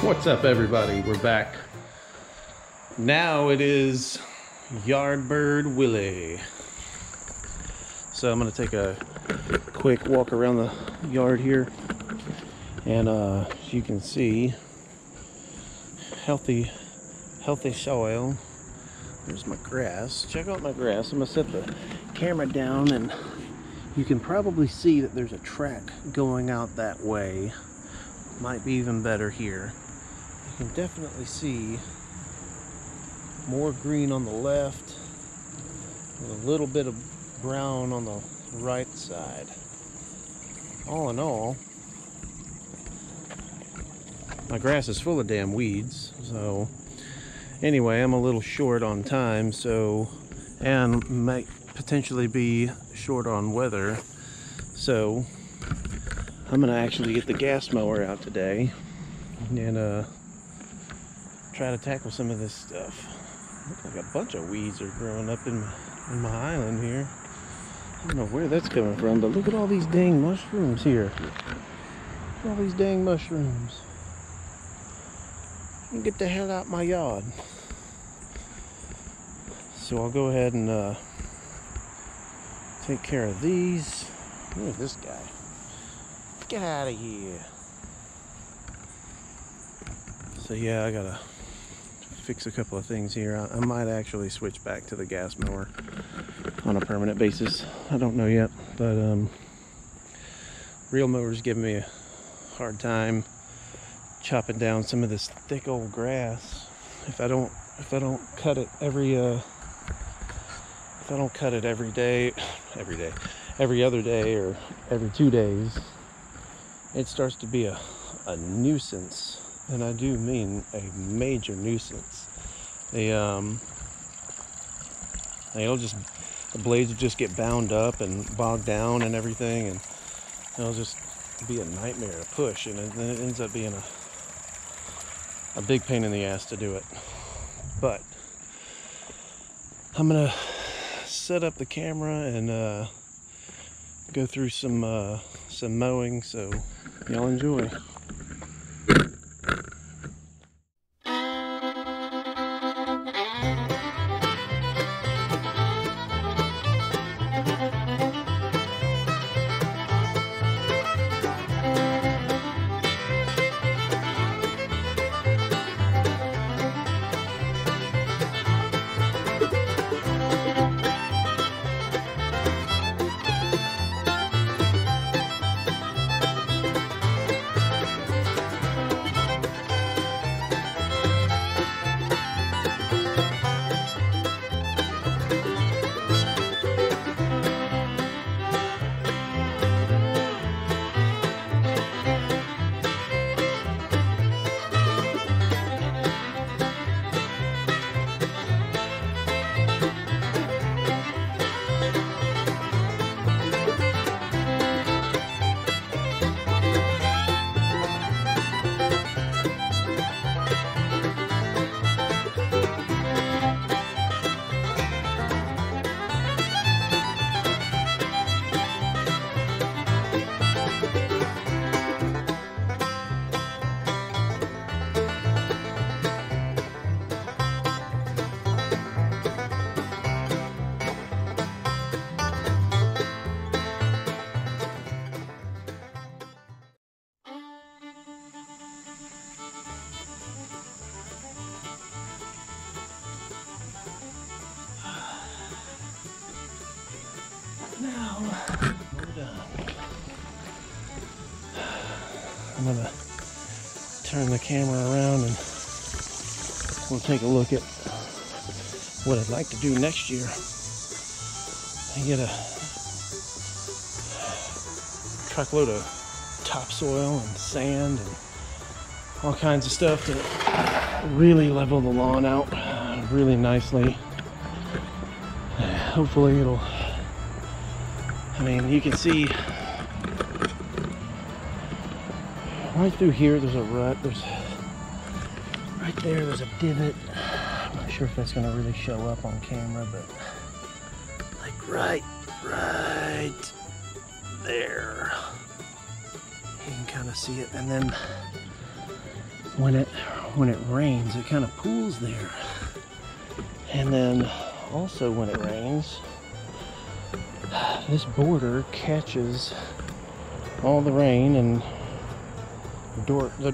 What's up, everybody? We're back. Now it is Yardbird Willie. So I'm gonna take a quick walk around the yard here, and as you can see, healthy soil. There's my grass. Check out my grass. I'm gonna set the camera down, and you can probably see that there's a track going out that way. Might be even better here. You can definitely see more green on the left and a little bit of brown on the right side. All in all, my grass is full of damn weeds. So anyway, I'm a little short on time, and might potentially be short on weather, so I'm gonna actually get the gas mower out today and try to tackle some of this stuff. Looks like a bunch of weeds are growing up in my island here. I don't know where that's coming from, but look at all these dang mushrooms here. Look at all these dang mushrooms. Get the hell out my yard. So I'll go ahead and take care of these. Look at this guy. Get out of here. So yeah, I gotta fix a couple of things here. I might actually switch back to the gas mower on a permanent basis. I don't know yet, but reel mower's giving me a hard time chopping down some of this thick old grass. If I don't cut it every other day or every 2 days, it starts to be a nuisance, and I do mean a major nuisance. The blades will just get bound up and bogged down and everything, and it'll just be a nightmare to push, and then it ends up being a big pain in the ass to do it. But I'm gonna set up the camera and go through some mowing, so y'all enjoy. Now we're done. I'm gonna turn the camera around and we'll take a look at what I'd like to do next year. I get a truckload of topsoil and sand and all kinds of stuff to really level the lawn out really nicely. Hopefully it'll, I mean, you can see right through here there's a rut. There's right there's a divot. I'm not sure if that's gonna really show up on camera, but like right there, you can kind of see it. And then when it rains, it kind of pools there. And then also when it rains, this border catches all the rain, and the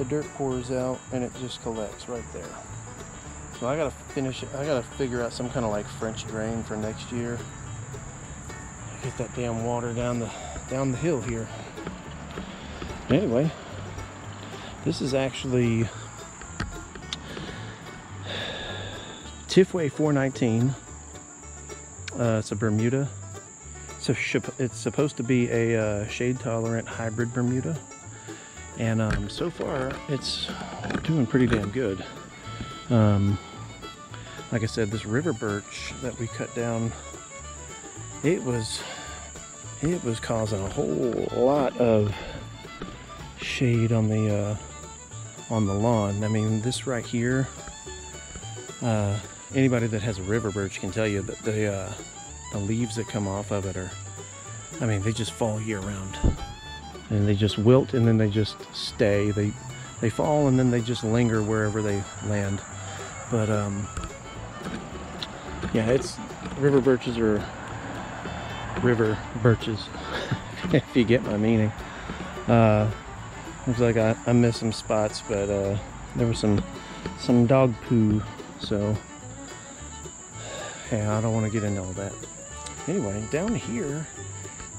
dirt pours out, and it just collects right there. So I gotta figure out some kind of like French drain for next year. Get that damn water down the hill here. Anyway, this is actually Tifway 419. It's a Bermuda. So it's supposed to be a shade-tolerant hybrid Bermuda, and so far it's doing pretty damn good. Like I said, this river birch that we cut down, it was causing a whole lot of shade on the lawn. I mean, this right here, anybody that has a river birch can tell you that the leaves that come off of it are, I mean, they just fall year round, and they just wilt, and then they just stay. They fall, and then they just linger wherever they land. But yeah, it's river birches are river birches, if you get my meaning. Looks like I missed some spots, but there was some dog poo, so yeah, I don't want to get into all that. Anyway, down here,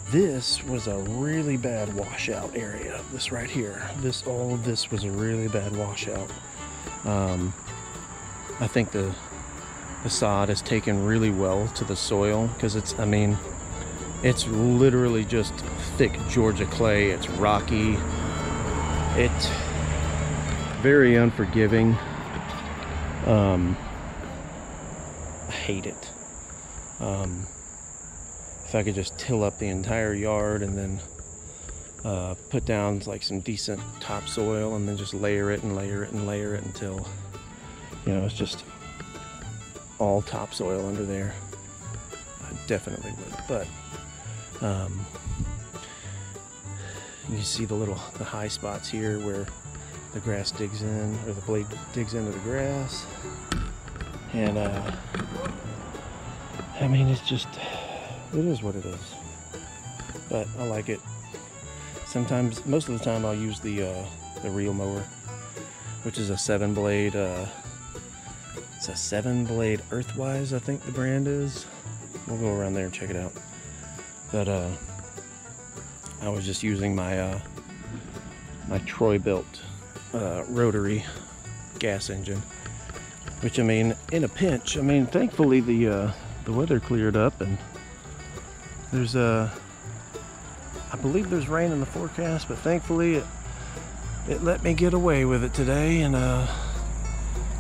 this was a really bad washout area. This right here, all of this was a really bad washout. I think the sod has taken really well to the soil, because it's literally just thick Georgia clay. It's rocky. It's very unforgiving. I hate it. If I could just till up the entire yard and then put down like some decent topsoil, and then just layer it and layer it and layer it until, you know, it's just all topsoil under there, I definitely would. But you see the high spots here where the grass digs in, or the blade digs into the grass, and I mean, it is what it is. But I like it. Sometimes, most of the time, I'll use the reel mower, which is a 7-blade. It's a 7-blade Earthwise, I think the brand is. We'll go around there and check it out. But I was just using my my Troy-built rotary gas engine, which, I mean, in a pinch, I mean, thankfully the weather cleared up, and there's I believe there's rain in the forecast, but thankfully it let me get away with it today, and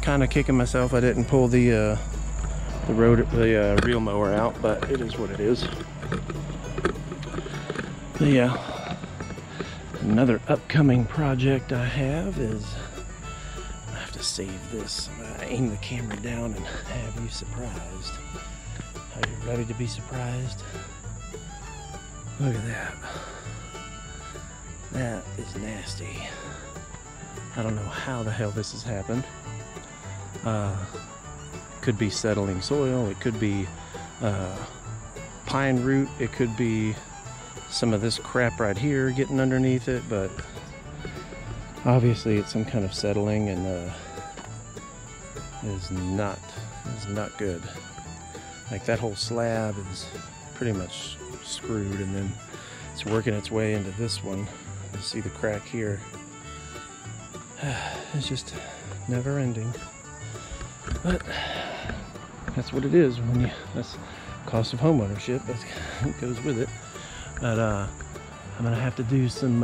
kind of kicking myself I didn't pull the reel mower out, but it is what it is. But yeah, another upcoming project I have is, I have to save this. I'm gonna aim the camera down and have you surprised. Are you ready to be surprised? Look at that. That is nasty. I don't know how the hell this has happened. Could be settling soil, it could be pine root, it could be some of this crap right here getting underneath it, but obviously it's some kind of settling, and is not good. Like, that whole slab is pretty much screwed, and then it's working its way into this one. You see the crack here. It's just never ending. But that's what it is when that's cost of homeownership. That goes with it. But I'm gonna have to do some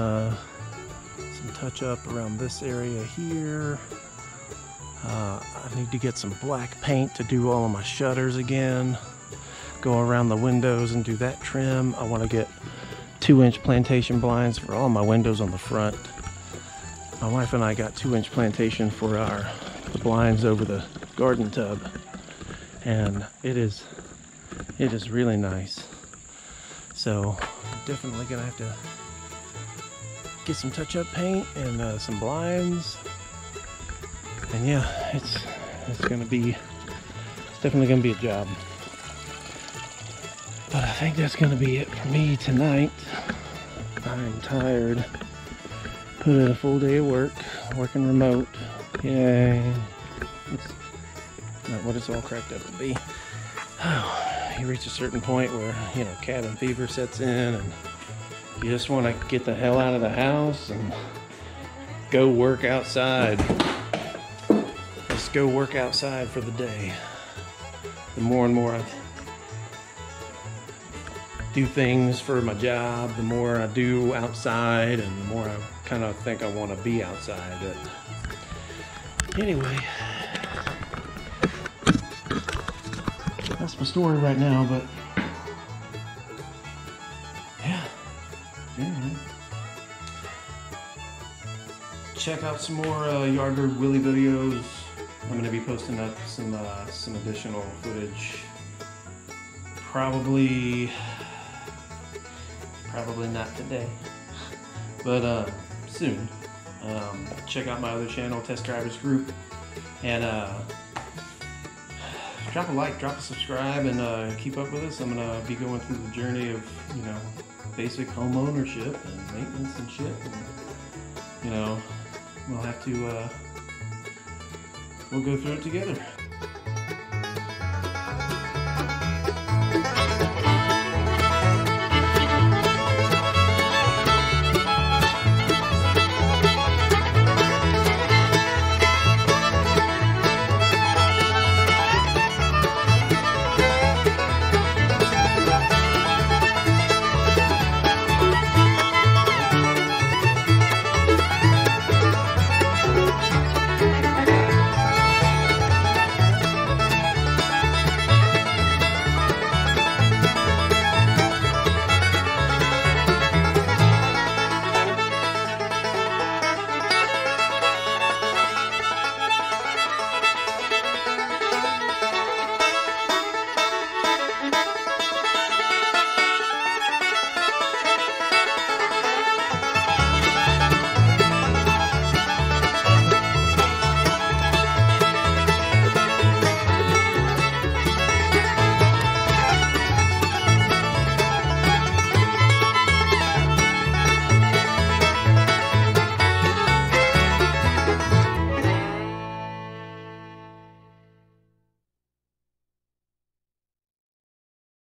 touch up around this area here. I need to get some black paint to do all of my shutters again. Go around the windows and do that trim. I want to get 2-inch plantation blinds for all my windows on the front. My wife and I got 2-inch plantation for the blinds over the garden tub, and it is really nice. So I'm definitely gonna have to get some touch-up paint and some blinds. And yeah, it's definitely gonna be a job. But I think that's gonna be it for me tonight. I'm tired. Put in a full day of work, working remote. Yay. It's not what it's all cracked up to be. You reach a certain point where, you know, cabin fever sets in and you just want to get the hell out of the house and go work outside. Just go work outside for the day. The more and more I do things for my job, the more I do outside and the more I kind of think I want to be outside. But anyway, that's my story right now, but yeah. Anyway. Check out some more Yardbird Willie videos. I'm going to be posting up some additional footage. Probably not today, but soon. Check out my other channel, Test Drivers Group, and drop a like, drop a subscribe, and keep up with us. I'm gonna be going through the journey of, you know, basic home ownership and maintenance and shit. And, you know, we'll have to we'll go through it together.